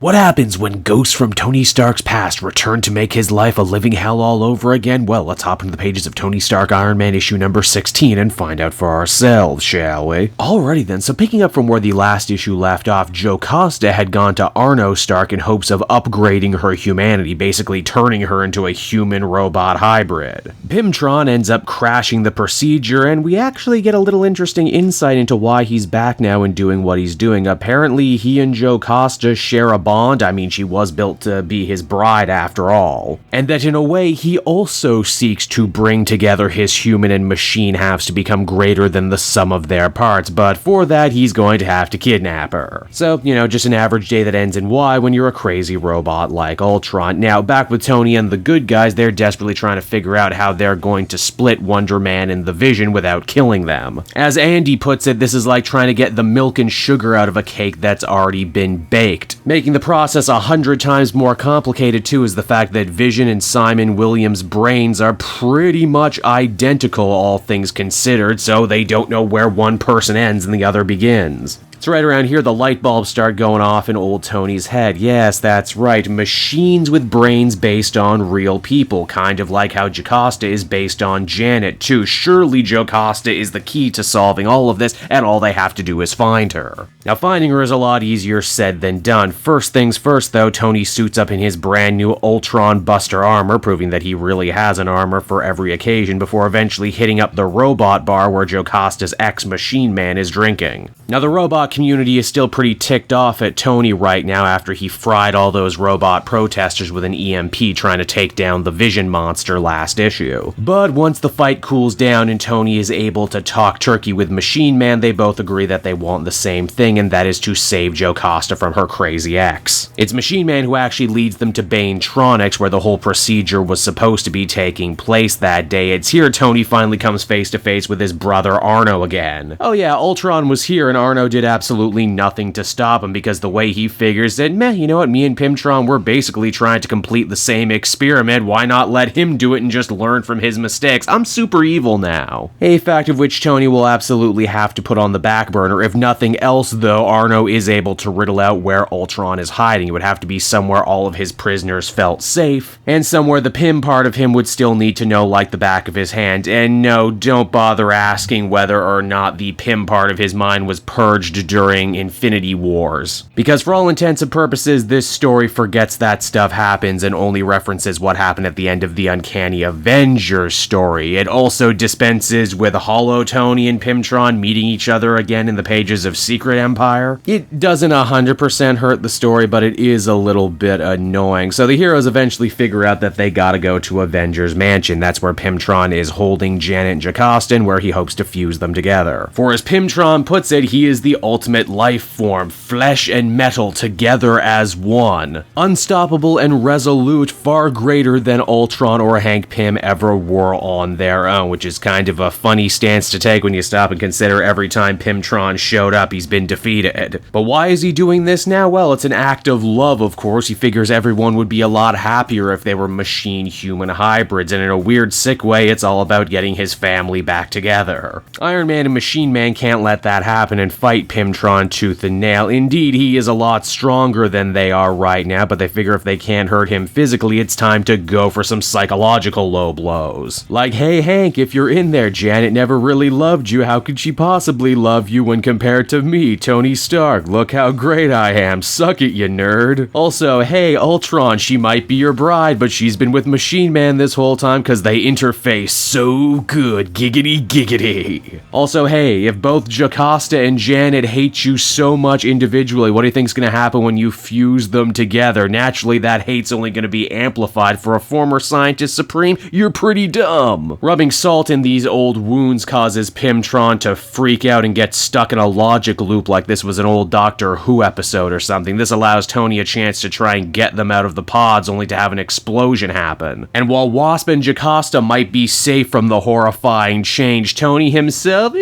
What happens when ghosts from Tony Stark's past return to make his life a living hell all over again? Well, let's hop into the pages of Tony Stark Iron Man issue number 16 and find out for ourselves, shall we? Alrighty then, so picking up from where the last issue left off, Jocasta had gone to Arno Stark in hopes of upgrading her humanity, basically turning her into a human-robot hybrid. Pimtron ends up crashing the procedure, and we actually get a little interesting insight into why he's back now and doing what he's doing. Apparently, he and Jocasta share a bond. I mean, she was built to be his bride after all. And that in a way, he also seeks to bring together his human and machine halves to become greater than the sum of their parts, but for that, he's going to have to kidnap her. So, just an average day that ends in Y when you're a crazy robot like Ultron. Now, back with Tony and the good guys, they're desperately trying to figure out how they're going to split Wonder Man and the Vision without killing them. As Andy puts it, this is like trying to get the milk and sugar out of a cake that's already been baked. Making the process 100 times more complicated too is the fact that Vision and Simon Williams' brains are pretty much identical, all things considered, so they don't know where one person ends and the other begins. So right around here, the light bulbs start going off in old Tony's head. Yes, that's right, machines with brains based on real people, kind of like how Jocasta is based on Janet, too. Surely Jocasta is the key to solving all of this, and all they have to do is find her. Now, finding her is a lot easier said than done. First things first, though, Tony suits up in his brand new Ultron Buster armor, proving that he really has an armor for every occasion, before eventually hitting up the robot bar where Jocasta's ex-Machine Man is drinking. Now, the robot community is still pretty ticked off at Tony right now after he fried all those robot protesters with an EMP trying to take down the Vision monster last issue. But once the fight cools down and Tony is able to talk turkey with Machine Man, they both agree that they want the same thing, and that is to save Jocasta from her crazy ex. It's Machine Man who actually leads them to Banetronics, where the whole procedure was supposed to be taking place that day. It's here Tony finally comes face to face with his brother Arno again. Oh yeah, Ultron was here and Arno did absolutely nothing to stop him, because the way he figures that, you know what, me and Pimtron were basically trying to complete the same experiment, why not let him do it and just learn from his mistakes? I'm super evil now. A fact of which Tony will absolutely have to put on the back burner. If nothing else though, Arno is able to riddle out where Ultron is hiding. It would have to be somewhere all of his prisoners felt safe, and somewhere the Pym part of him would still need to know like the back of his hand. And no, don't bother asking whether or not the Pym part of his mind was purged during Infinity Wars, because for all intents and purposes, this story forgets that stuff happens and only references what happened at the end of the Uncanny Avengers story. It also dispenses with Hollow Tony and Pimtron meeting each other again in the pages of Secret Empire. It doesn't 100% hurt the story, but it is a little bit annoying. So the heroes eventually figure out that they gotta go to Avengers Mansion. That's where Pimtron is holding Janet and Jocasta, and where he hopes to fuse them together. For as Pimtron puts it, he is the ultimate life form, flesh and metal together as one. Unstoppable and resolute, far greater than Ultron or Hank Pym ever were on their own, which is kind of a funny stance to take when you stop and consider every time Pimtron showed up, he's been defeated. But why is he doing this now? Well, it's an act of love, of course. He figures everyone would be a lot happier if they were machine-human hybrids, and in a weird, sick way, it's all about getting his family back together. Iron Man and Machine Man can't let that happen and fight Pimtron tooth and nail. Indeed, he is a lot stronger than they are right now, but they figure if they can't hurt him physically, it's time to go for some psychological low blows. Like, hey Hank, if you're in there, Janet never really loved you. How could she possibly love you when compared to me, Tony Stark? Look how great I am. Suck it, you nerd. Also, hey Ultron, she might be your bride, but she's been with Machine Man this whole time because they interface so good. Giggity giggity. Also, hey, if both Jocasta and Janet hate you so much individually, what do you think's gonna happen when you fuse them together? Naturally, that hate's only gonna be amplified. For a former scientist supreme, you're pretty dumb. Rubbing salt in these old wounds causes Pimtron to freak out and get stuck in a logic loop like this was an old Doctor Who episode or something. This allows Tony a chance to try and get them out of the pods, only to have an explosion happen. And while Wasp and Jocasta might be safe from the horrifying change, Tony himself,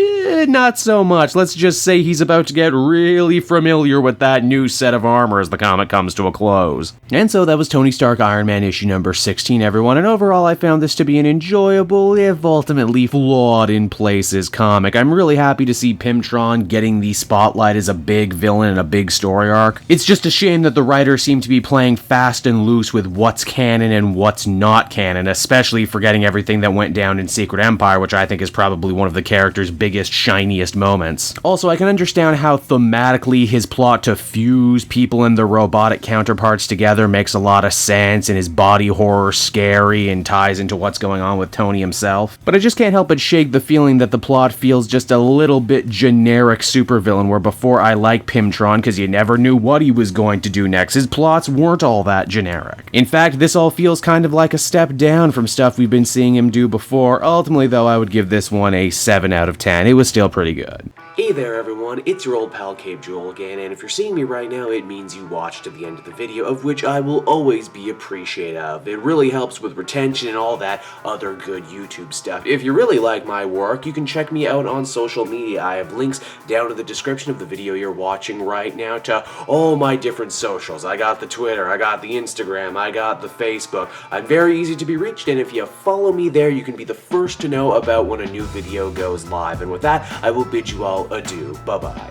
not so much. Let's just say he's about to get really familiar with that new set of armor as the comic comes to a close. And so that was Tony Stark Iron Man issue number 16, everyone, and overall I found this to be an enjoyable, if ultimately flawed in places, comic. I'm really happy to see Pimtron getting the spotlight as a big villain in a big story arc. It's just a shame that the writers seem to be playing fast and loose with what's canon and what's not canon, especially forgetting everything that went down in Secret Empire, which I think is probably one of the character's biggest, shiniest moments. Also, I can understand how thematically his plot to fuse people and their robotic counterparts together makes a lot of sense, and his body horror scary and ties into what's going on with Tony himself. But I just can't help but shake the feeling that the plot feels just a little bit generic supervillain, where before I like Pimtron because you never knew what he was going to do next, his plots weren't all that generic. In fact, this all feels kind of like a step down from stuff we've been seeing him do before. Ultimately, though, I would give this one a 7 out of 10. It was still pretty good. Hey there everyone, it's your old pal Cape Joel again, and if you're seeing me right now, it means you watched to the end of the video, of which I will always be appreciative of. It really helps with retention and all that other good YouTube stuff. If you really like my work, you can check me out on social media. I have links down in the description of the video you're watching right now to all my different socials. I got the Twitter, I got the Instagram, I got the Facebook. I'm very easy to be reached, and if you follow me there, you can be the first to know about when a new video goes live. And with that, I will bid you all adieu. Bye-bye.